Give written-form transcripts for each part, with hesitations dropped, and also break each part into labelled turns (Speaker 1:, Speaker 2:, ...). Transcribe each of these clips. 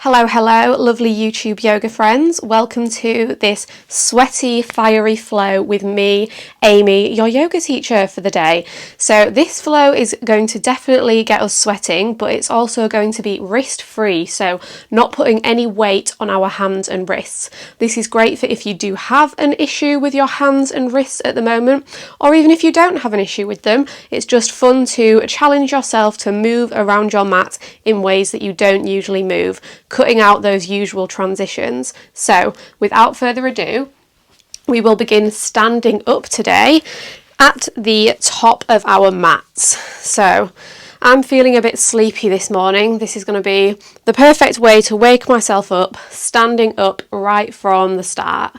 Speaker 1: Hello, lovely YouTube yoga friends. Welcome to this sweaty, fiery flow with me, Amy, your yoga teacher for the day. So this flow is going to definitely get us sweating, but it's also going to be wrist free, so not putting any weight on our hands and wrists. This is great for if you do have an issue with your hands and wrists at the moment, or even if you don't have an issue with them. It's just fun to challenge yourself to move around your mat in ways that you don't usually move, cutting out those usual transitions. So without further ado, we will begin standing up today at the top of our mats. So I'm feeling a bit sleepy this morning. This is going to be the perfect way to wake myself up, standing up right from the start.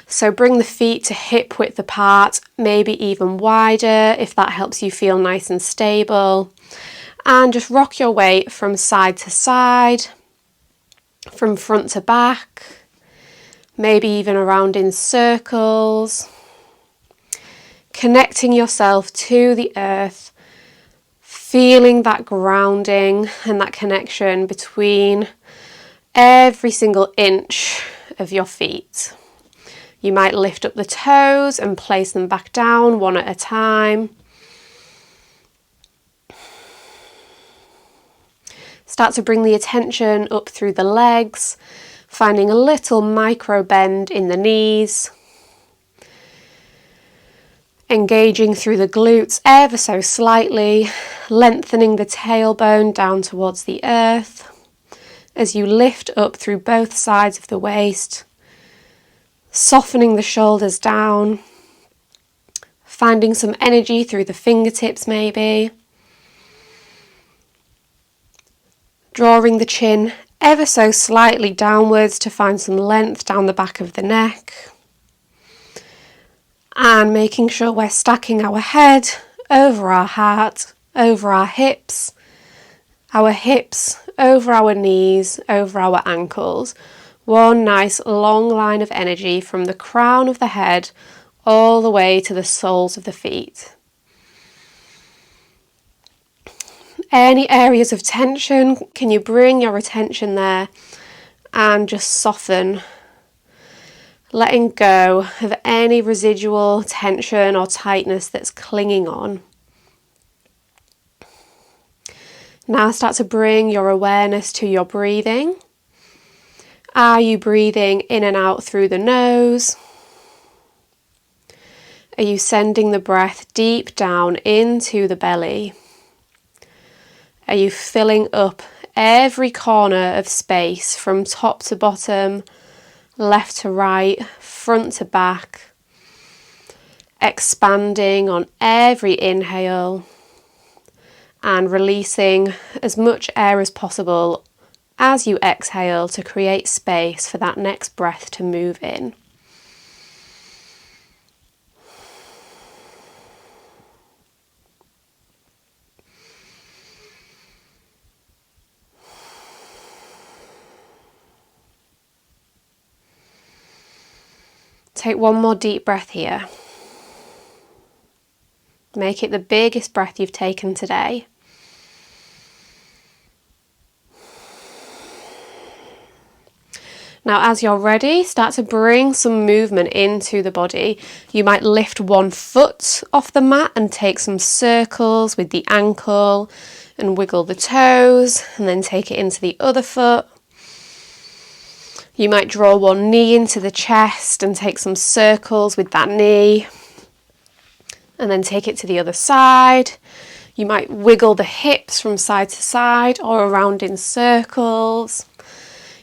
Speaker 1: So bring the feet to hip width apart, maybe even wider if that helps you feel nice and stable. And just rock your weight from side to side, from front to back, maybe even around in circles, connecting yourself to the earth, feeling that grounding and that connection between every single inch of your feet. You might lift up the toes and place them back down one at a time. Start to bring the attention up through the legs, finding a little micro bend in the knees. Engaging through the glutes ever so slightly, lengthening the tailbone down towards the earth as you lift up through both sides of the waist, softening the shoulders down, finding some energy through the fingertips maybe. Drawing the chin ever so slightly downwards to find some length down the back of the neck. And making sure we're stacking our head over our heart, over our hips over our knees, over our ankles. One nice long line of energy from the crown of the head all the way to the soles of the feet. Any areas of tension, can you bring your attention there and just soften, letting go of any residual tension or tightness that's clinging on. Now start to bring your awareness to your breathing. Are you breathing in and out through the nose? Are you sending the breath deep down into the belly? Are you filling up every corner of space from top to bottom, left to right, front to back, expanding on every inhale and releasing as much air as possible as you exhale to create space for that next breath to move in. Take one more deep breath here. Make it the biggest breath you've taken today. Now, as you're ready, start to bring some movement into the body. You might lift one foot off the mat and take some circles with the ankle and wiggle the toes, and then take it into the other foot. You might draw one knee into the chest and take some circles with that knee, and then take it to the other side. You might wiggle the hips from side to side or around in circles.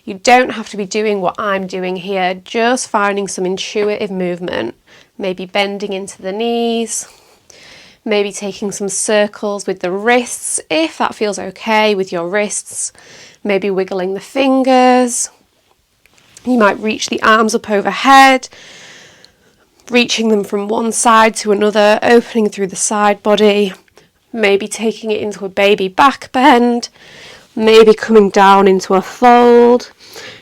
Speaker 1: You don't have to be doing what I'm doing here, just finding some intuitive movement, maybe bending into the knees, maybe taking some circles with the wrists if that feels okay with your wrists, maybe wiggling the fingers. You might reach the arms up overhead, reaching them from one side to another, opening through the side body, maybe taking it into a baby back bend, maybe coming down into a fold.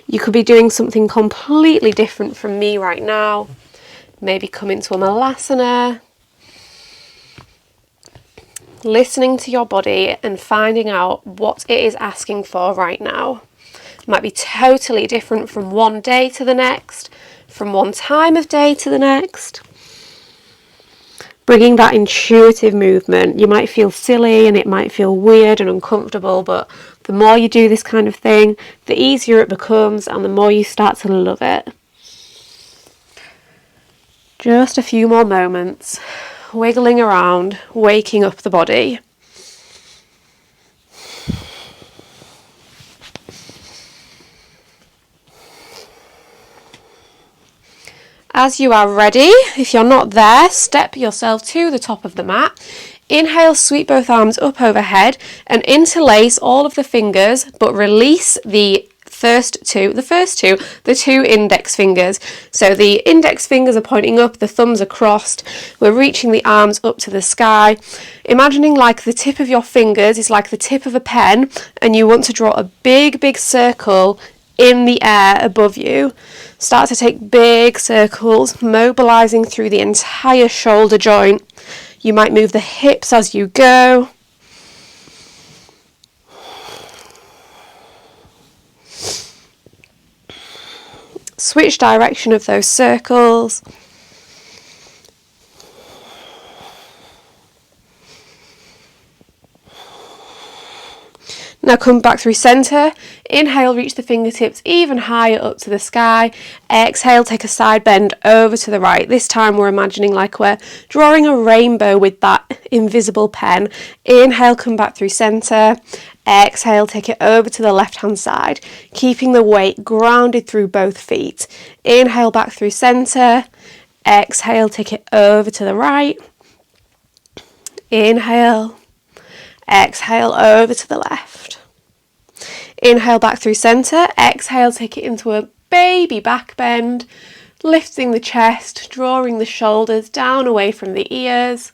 Speaker 1: You could be doing something completely different from me right now. Maybe come into a malasana. Listening to your body and finding out what it is asking for right now. might be totally different from one day to the next, from one time of day to the next. Bringing that intuitive movement. You might feel silly and it might feel weird and uncomfortable, but the more you do this kind of thing, the easier it becomes and the more you start to love it. Just a few more moments, wiggling around, waking up the body. As you are ready, if you're not there, step yourself to the top of the mat. Inhale, sweep both arms up overhead and interlace all of the fingers, but release the two index fingers. So the index fingers are pointing up, the thumbs are crossed. We're reaching the arms up to the sky. Imagining like the tip of your fingers is like the tip of a pen and you want to draw a big, big circle in the air above you. Start to take big circles, mobilizing through the entire shoulder joint. You might move the hips as you go. Switch direction of those circles. Now come back through centre. Inhale, reach the fingertips even higher up to the sky. Exhale, take a side bend over to the right. This time we're imagining like we're drawing a rainbow with that invisible pen. Inhale, come back through centre. Exhale, take it over to the left hand side, keeping the weight grounded through both feet. Inhale, back through centre. Exhale, take it over to the right. Inhale. Exhale, over to the left. Inhale, back through centre. Exhale, take it into a baby back bend, lifting the chest, drawing the shoulders down away from the ears.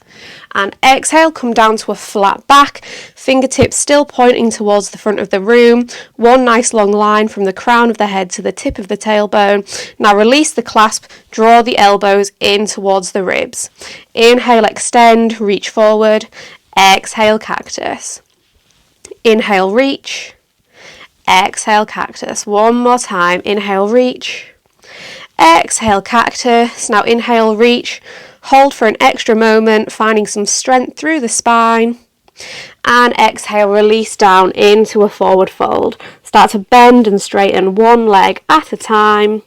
Speaker 1: And exhale, come down to a flat back, fingertips still pointing towards the front of the room. One nice long line from the crown of the head to the tip of the tailbone. Now release the clasp, draw the elbows in towards the ribs. Inhale, extend, reach forward. Exhale, cactus. Inhale, reach. Exhale, cactus. One more time. Inhale, reach. Exhale, cactus. Now inhale, reach. Hold for an extra moment, finding some strength through the spine. And exhale, release down into a forward fold. Start to bend and straighten one leg at a time.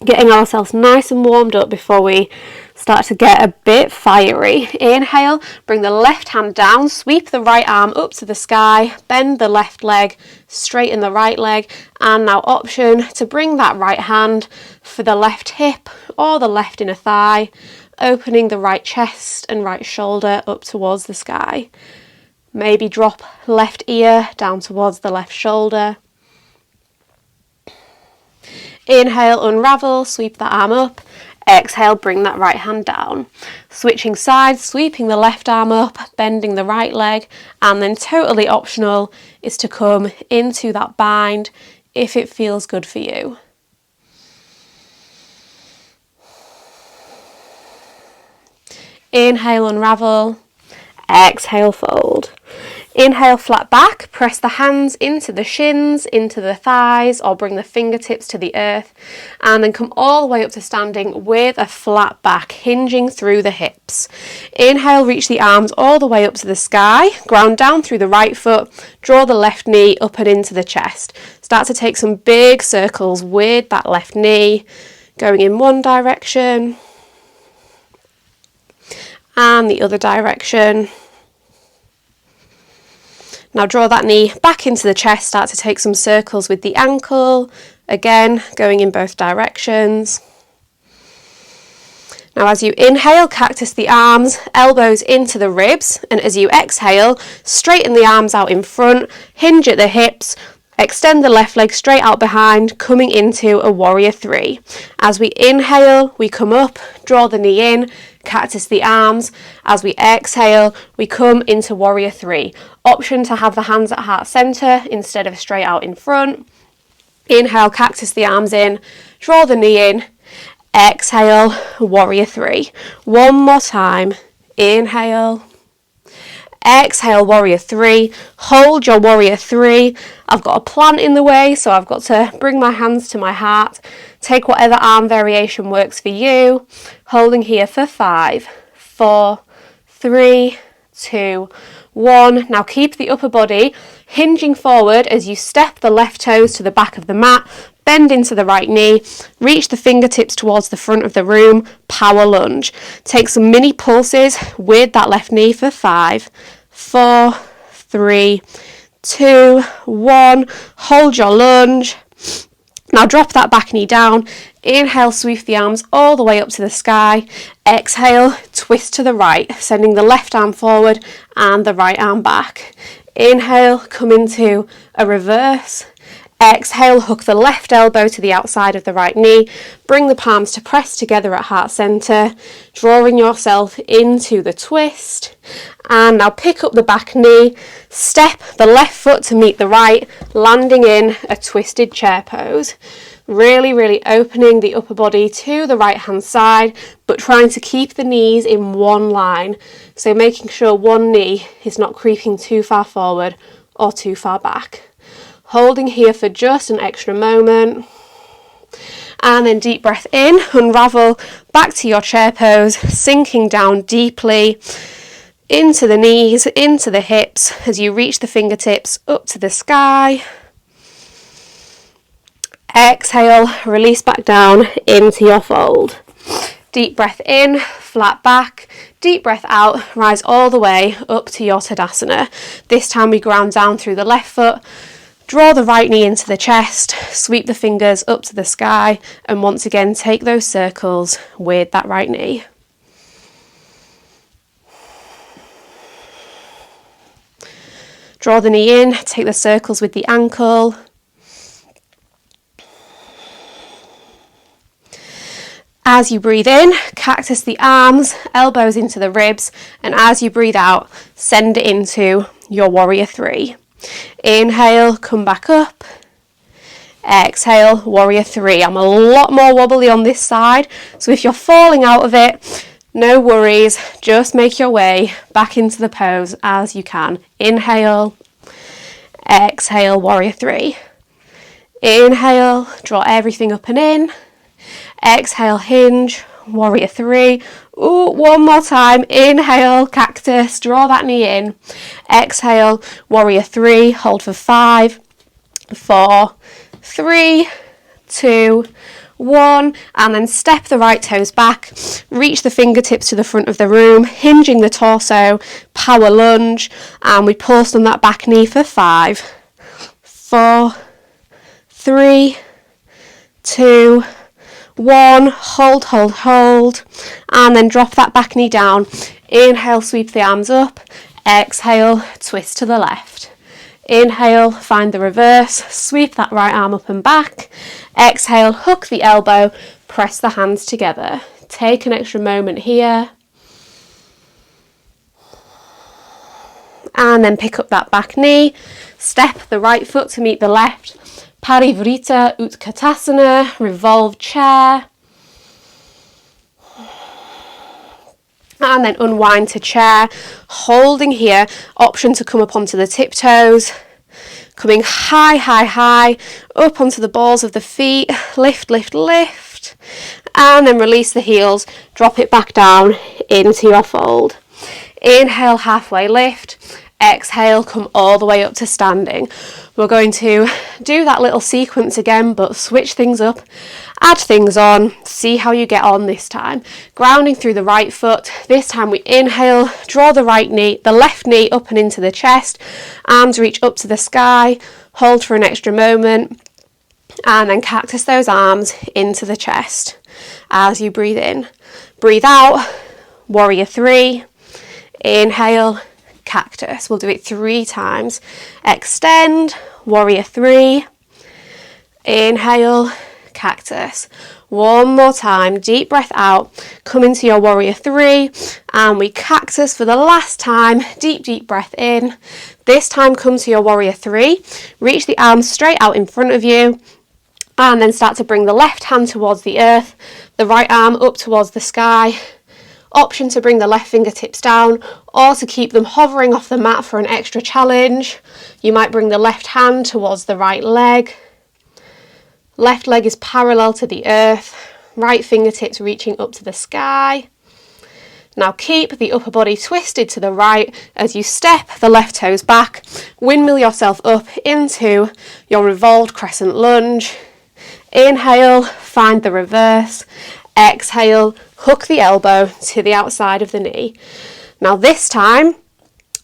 Speaker 1: Getting ourselves nice and warmed up before we start to get a bit fiery. Inhale, bring the left hand down, sweep the right arm up to the sky, bend the left leg, straighten the right leg, and now option to bring that right hand for the left hip or the left inner thigh, opening the right chest and right shoulder up towards the sky. Maybe drop left ear down towards the left shoulder. Inhale, unravel, sweep that arm up. Exhale, bring that right hand down. Switching sides, sweeping the left arm up, bending the right leg, and then totally optional is to come into that bind if it feels good for you. Inhale, unravel. Exhale, fold. Inhale, flat back, press the hands into the shins, into the thighs, or bring the fingertips to the earth, and then come all the way up to standing with a flat back, hinging through the hips. Inhale, reach the arms all the way up to the sky, ground down through the right foot, draw the left knee up and into the chest. Start to take some big circles with that left knee, going in one direction, and the other direction. Now draw that knee back into the chest, start to take some circles with the ankle, again going in both directions. Now as you inhale, cactus the arms, elbows into the ribs, and as you exhale, straighten the arms out in front, hinge at the hips, extend the left leg straight out behind, coming into a warrior three. As we inhale, we come up, draw the knee in, cactus the arms. As we exhale, we come into warrior three. Option to have the hands at heart center instead of straight out in front. Inhale, cactus the arms in, draw the knee in. Exhale, warrior three. One more time. Inhale. Exhale, warrior 3. Hold your warrior 3. I've got a plant in the way, so I've got to bring my hands to my heart. Take whatever arm variation works for you. Holding here for 5, 4, 3, 2, 1. Now keep the upper body hinging forward as you step the left toes to the back of the mat. Bend into the right knee, reach the fingertips towards the front of the room, power lunge. Take some mini pulses with that left knee for 5, 4, 3, 2, 1. Hold your lunge. Now drop that back knee down. Inhale, sweep the arms all the way up to the sky. Exhale, twist to the right, sending the left arm forward and the right arm back. Inhale, come into a reverse. Exhale, hook the left elbow to the outside of the right knee. Bring the palms to press together at heart center, drawing yourself into the twist. And now pick up the back knee, step the left foot to meet the right, landing in a twisted chair pose. Really opening the upper body to the right hand side, but trying to keep the knees in one line. So making sure one knee is not creeping too far forward or too far back. Holding here for just an extra moment. And then deep breath in, unravel back to your chair pose, sinking down deeply into the knees, into the hips as you reach the fingertips up to the sky. Exhale, release back down into your fold. Deep breath in, flat back. Deep breath out, rise all the way up to your Tadasana. This time we ground down through the left foot. Draw the right knee into the chest, sweep the fingers up to the sky, and once again take those circles with that right knee. Draw the knee in, take the circles with the ankle. As you breathe in, cactus the arms, elbows into the ribs, and as you breathe out, send it into your warrior 3. Inhale, come back up. Exhale, warrior 3. I'm a lot more wobbly on this side, so if you're falling out of it, no worries, just make your way back into the pose as you can. Inhale, exhale, warrior 3. Inhale, draw everything up and in. Exhale, hinge, warrior 3. Ooh, one more time. Inhale, cactus, draw that knee in. Exhale, warrior 3, hold for 5, 4, 3, 2, 1, and then step the right toes back, reach the fingertips to the front of the room, hinging the torso, power lunge, and we pulse on that back knee for 5, 4, 3, 2, 1, hold, and then drop that back knee down. Inhale, sweep the arms up. Exhale, twist to the left. Inhale, find the reverse, sweep that right arm up and back. Exhale, hook the elbow, press the hands together. Take an extra moment here. And then pick up that back knee. Step the right foot to meet the left. Parivrita Utkatasana, revolve chair. And then unwind to chair, holding here, option to come up onto the tiptoes, coming high, up onto the balls of the feet, lift, and then release the heels, drop it back down into your fold. Inhale, halfway lift. Exhale, come all the way up to standing. We're going to do that little sequence again, but switch things up, add things on, see how you get on this time. Grounding through the right foot. This time we inhale, draw the left knee up and into the chest, arms reach up to the sky, hold for an extra moment, and then cactus those arms into the chest as you breathe in. Breathe out, warrior 3, inhale, cactus. We'll do it 3 times. Extend, warrior 3, inhale, cactus. One more time, deep breath out, come into your warrior 3, and we cactus for the last time. Deep breath in. This time come to your warrior 3, reach the arms straight out in front of you, and then start to bring the left hand towards the earth, the right arm up towards the sky. Option to bring the left fingertips down or to keep them hovering off the mat for an extra challenge. You might bring the left hand towards the right leg. Left leg is parallel to the earth. Right fingertips reaching up to the sky. Now keep the upper body twisted to the right as you step the left toes back. Windmill yourself up into your revolved crescent lunge. Inhale, find the reverse. Exhale, hook the elbow to the outside of the knee. Now this time,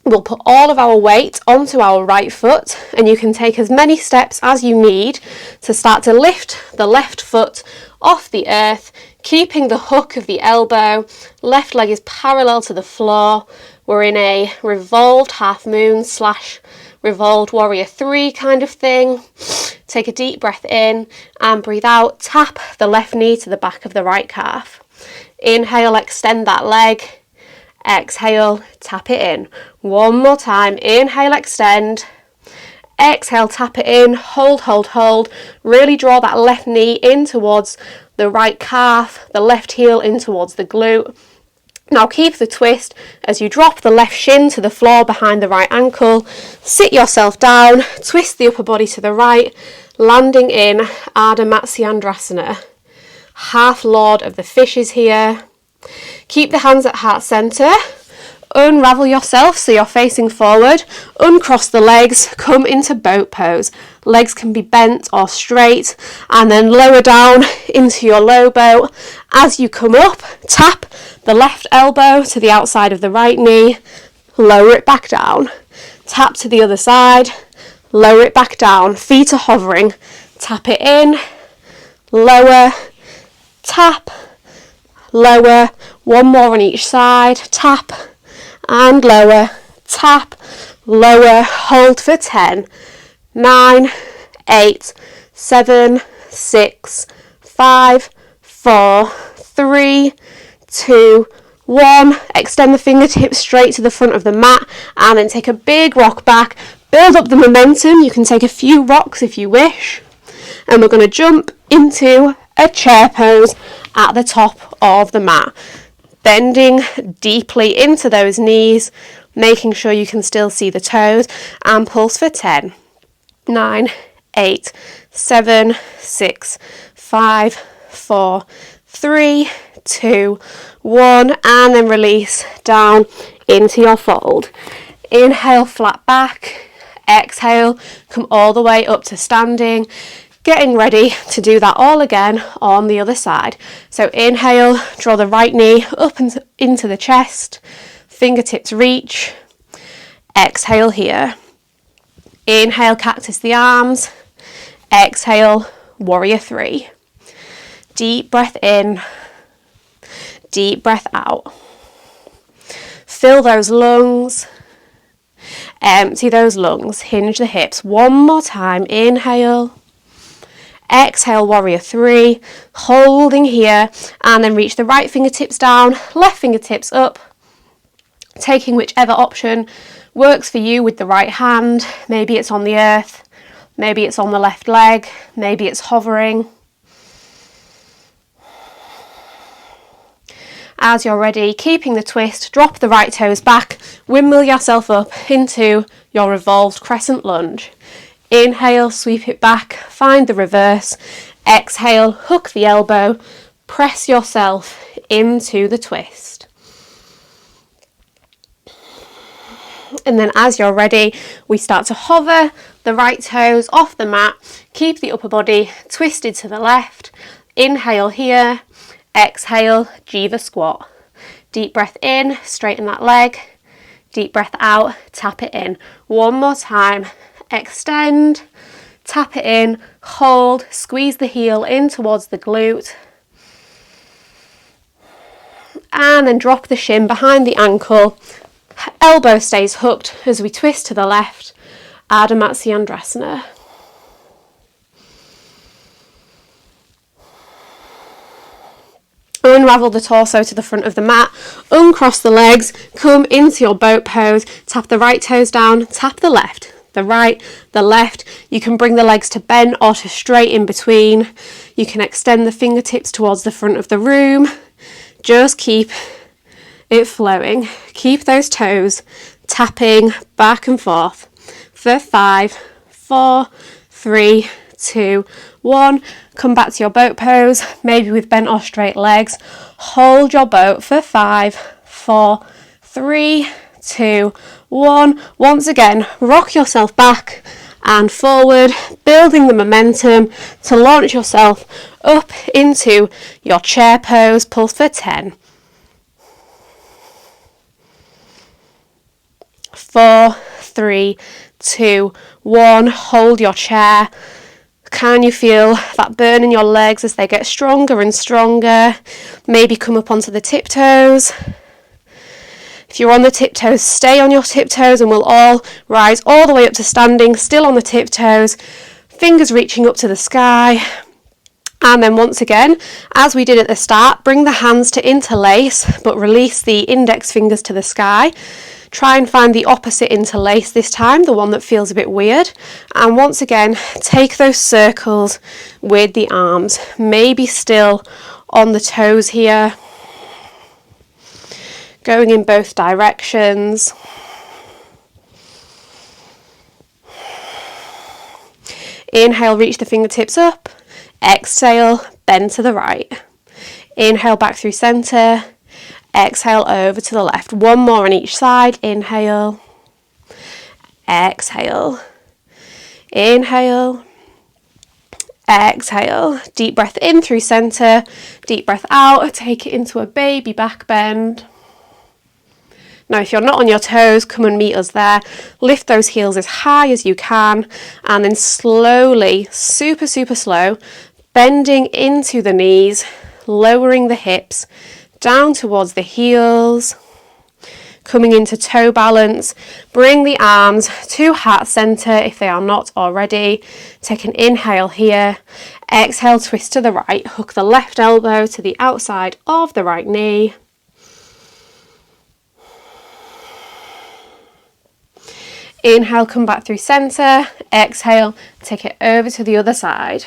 Speaker 1: we'll put all of our weight onto our right foot, and you can take as many steps as you need to start to lift the left foot off the earth, keeping the hook of the elbow. Left leg is parallel to the floor. We're in a revolved half moon / revolved warrior 3 kind of thing. Take a deep breath in and breathe out. Tap the left knee to the back of the right calf. Inhale, extend that leg. Exhale, tap it in. One more time. Inhale, extend. Exhale, tap it in. Hold, hold, hold. Really draw that left knee in towards the right calf, the left heel in towards the glute. Now keep the twist as you drop the left shin to the floor behind the right ankle. Sit yourself down, twist the upper body to the right, landing in Ardha Matsyendrasana. Half Lord of the Fishes here. Keep the hands at heart center. Unravel yourself so you're facing forward. Uncross the legs, come into boat pose. Legs can be bent or straight, and then lower down into your low boat. As you come up, tap the left elbow to the outside of the right knee, lower it back down. Tap to the other side, lower it back down. Feet are hovering. Tap it in, lower, tap, lower. One more on each side. Tap and lower, tap, lower. Hold for 10, 9, 8, 7, 6, 5, 4, 3, 2, 1. Extend the fingertips straight to the front of the mat and then take a big rock back. Build up the momentum. You can take a few rocks if you wish. And we're going to jump into a chair pose at the top of the mat. Bending deeply into those knees, making sure you can still see the toes, and pulse for 10, 9, 8, 7, 6, 5, 4, 3, 2, 1, and then release down into your fold. Inhale, flat back. Exhale, come all the way up to standing. Getting ready to do that all again on the other side. So inhale, draw the right knee up into the chest, fingertips reach. Exhale here. Inhale, cactus the arms. Exhale, warrior 3. Deep breath in, deep breath out. Fill those lungs, empty those lungs, hinge the hips. One more time, inhale. Exhale, warrior 3, holding here, and then reach the right fingertips down, left fingertips up, taking whichever option works for you with the right hand. Maybe it's on the earth, maybe it's on the left leg, maybe it's hovering. As you're ready, keeping the twist, drop the right toes back, windmill yourself up into your revolved crescent lunge. Inhale, sweep it back, find the reverse. Exhale, hook the elbow, press yourself into the twist. And then as you're ready, we start to hover the right toes off the mat. Keep the upper body twisted to the left. Inhale here. Exhale, Jiva squat. Deep breath in, straighten that leg. Deep breath out, tap it in. One more time. Extend, tap it in, hold, squeeze the heel in towards the glute. And then drop the shin behind the ankle. Elbow stays hooked as we twist to the left. Ardha Matsyendrasana. Unravel the torso to the front of the mat, uncross the legs, come into your boat pose, tap the right toes down, tap the left, the right, the left. You can bring the legs to bent or to straight in between. You can extend the fingertips towards the front of the room. Just keep it flowing. Keep those toes tapping back and forth for 5, 4, 3, 2, 1. Come back to your boat pose, maybe with bent or straight legs. Hold your boat for 5, 4, 3, 2, 1. Once again, rock yourself back and forward, building the momentum to launch yourself up into your chair pose. Pulse for 10, 4, 3, 2, 1. Hold your chair. Can you feel that burn in your legs as they get stronger and stronger? Maybe come up onto the tiptoes. If you're on the tiptoes, stay on your tiptoes, and we'll all rise all the way up to standing, still on the tiptoes, fingers reaching up to the sky. And then once again, as we did at the start, bring the hands to interlace, but release the index fingers to the sky. Try and find the opposite interlace this time, the one that feels a bit weird. And once again, take those circles with the arms, maybe still on the toes here, going in both directions. Inhale, reach the fingertips up. Exhale, bend to the right. Inhale, back through center. Exhale, over to the left. One more on each side. Inhale. Exhale. Inhale. Exhale. Deep breath in through center. Deep breath out. Take it into a baby back bend. Now, if you're not on your toes, come and meet us there. Lift those heels as high as you can, and then slowly, super, super slow, bending into the knees, lowering the hips, down towards the heels, coming into toe balance. Bring the arms to heart center if they are not already. Take an inhale here. Exhale, twist to the right. Hook the left elbow to the outside of the right knee. Inhale, come back through center. Exhale, take it over to the other side.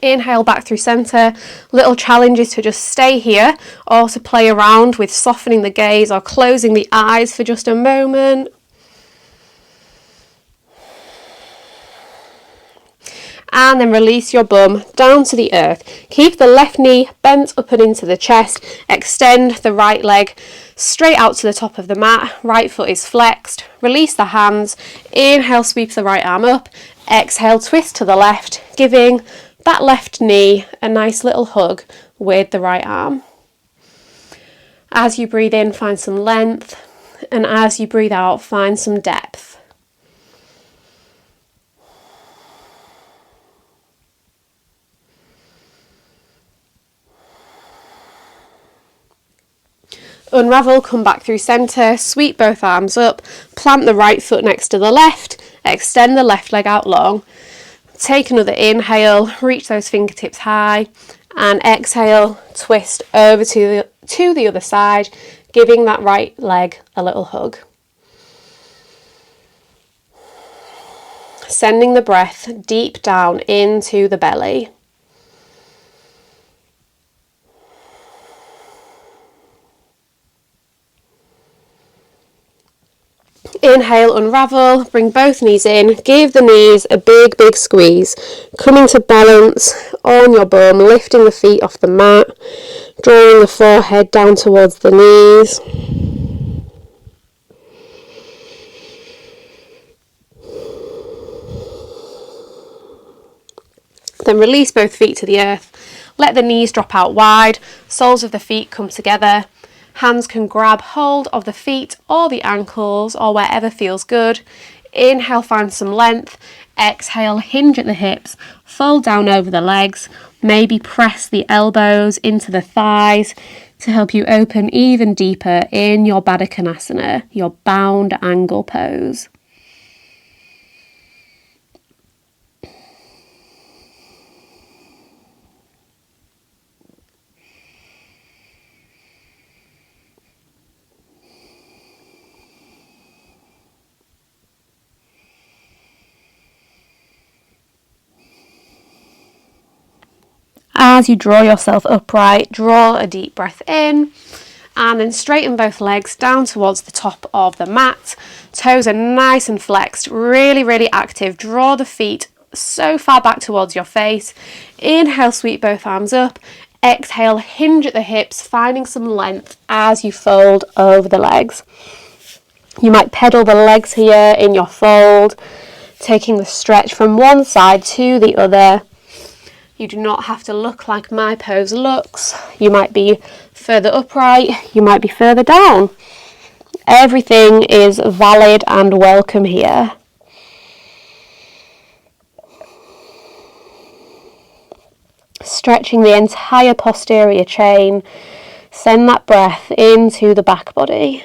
Speaker 1: Inhale, back through center. Little challenges to just stay here, or to play around with softening the gaze or closing the eyes for just a moment. And then release your bum down to the earth. Keep the left knee bent up and into the chest. Extend the right leg straight out to the top of the mat. Right foot is flexed. Release the hands. Inhale, sweep the right arm up. Exhale, twist to the left, giving that left knee a nice little hug with the right arm. As you breathe in, find some length, and as you breathe out, find some depth. Unravel, come back through center, sweep both arms up, plant the right foot next to the left, extend the left leg out long. Take another inhale, reach those fingertips high, and exhale, twist over to the other side, giving that right leg a little hug. Sending the breath deep down into the belly. Inhale, unravel, bring both knees in, give the knees a big, big squeeze. Coming to balance on your bum, lifting the feet off the mat, drawing the forehead down towards the knees. Then release both feet to the earth. Let the knees drop out wide, soles of the feet come together. Hands can grab hold of the feet or the ankles or wherever feels good. Inhale, find some length. Exhale, hinge at the hips, fold down over the legs. Maybe press the elbows into the thighs to help you open even deeper in your Baddha Konasana, your bound angle pose. As you draw yourself upright, draw a deep breath in, and then straighten both legs down towards the top of the mat. Toes are nice and flexed, really, really active. Draw the feet so far back towards your face. Inhale, sweep both arms up. Exhale, hinge at the hips, finding some length as you fold over the legs. You might pedal the legs here in your fold, taking the stretch from one side to the other. You do not have to look like my pose looks. You might be further upright, you might be further down. Everything is valid and welcome here. Stretching the entire posterior chain. Send that breath into the back body.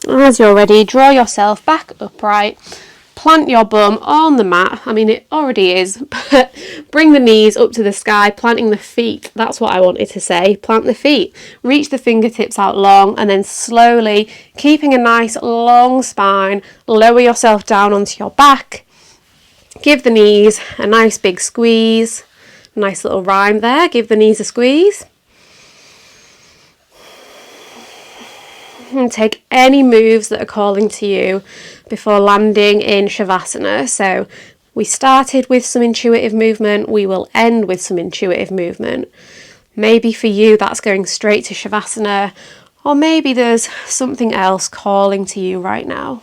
Speaker 1: As you're ready, draw yourself back upright. Plant your bum on the mat. I mean, it already is, but bring the knees up to the sky, planting the feet. That's what I wanted to say. Plant the feet. Reach the fingertips out long, and then slowly, keeping a nice long spine, lower yourself down onto your back. Give the knees a nice big squeeze. Nice little rhyme there. Give the knees a squeeze. And take any moves that are calling to you before landing in shavasana. So we started with some intuitive movement, we will end with some intuitive movement. Maybe for you that's going straight to shavasana, or maybe there's something else calling to you right now.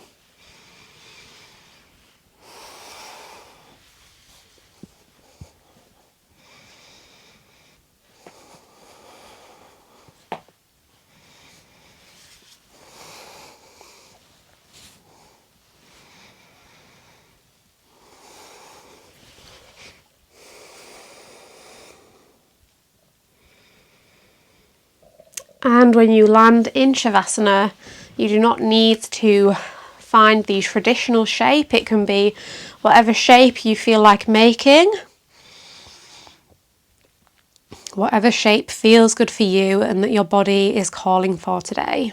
Speaker 1: And when you land in shavasana, you do not need to find the traditional shape. It can be whatever shape you feel like making. Whatever shape feels good for you and that your body is calling for today.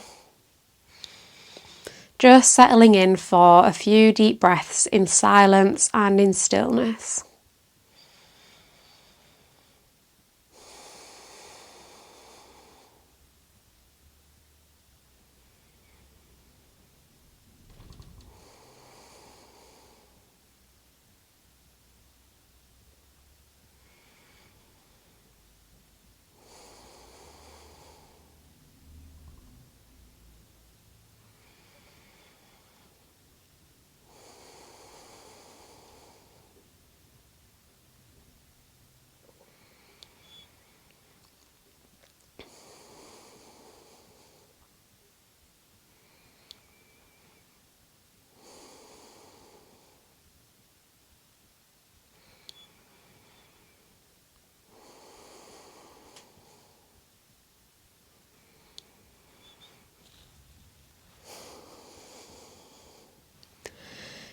Speaker 1: Just settling in for a few deep breaths in silence and in stillness.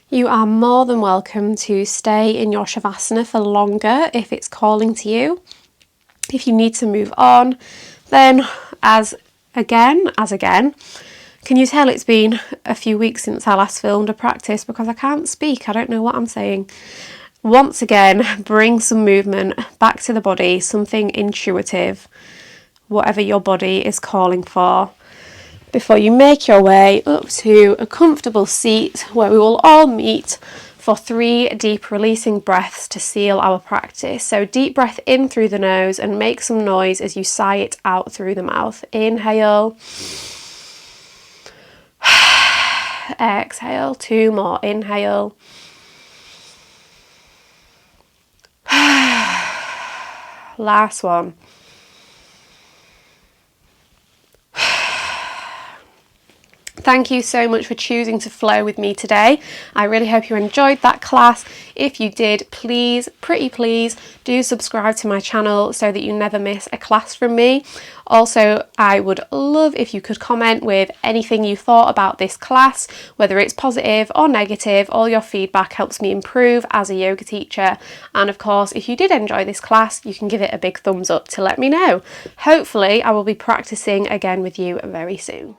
Speaker 1: You are more than welcome to stay in your shavasana for longer if it's calling to you. If you need to move on, then as again, can you tell it's been a few weeks since I last filmed a practice because I can't speak, I don't know what I'm saying. Once again, bring some movement back to the body, something intuitive, whatever your body is calling for, before you make your way up to a comfortable seat where we will all meet for 3 deep releasing breaths to seal our practice. So deep breath in through the nose and make some noise as you sigh it out through the mouth. Inhale. Exhale. 2 more. Inhale. Last one. Thank you so much for choosing to flow with me today. I really hope you enjoyed that class. If you did, please, pretty please, do subscribe to my channel so that you never miss a class from me. Also, I would love if you could comment with anything you thought about this class, whether it's positive or negative. All your feedback helps me improve as a yoga teacher. And of course, if you did enjoy this class, you can give it a big thumbs up to let me know. Hopefully, I will be practicing again with you very soon.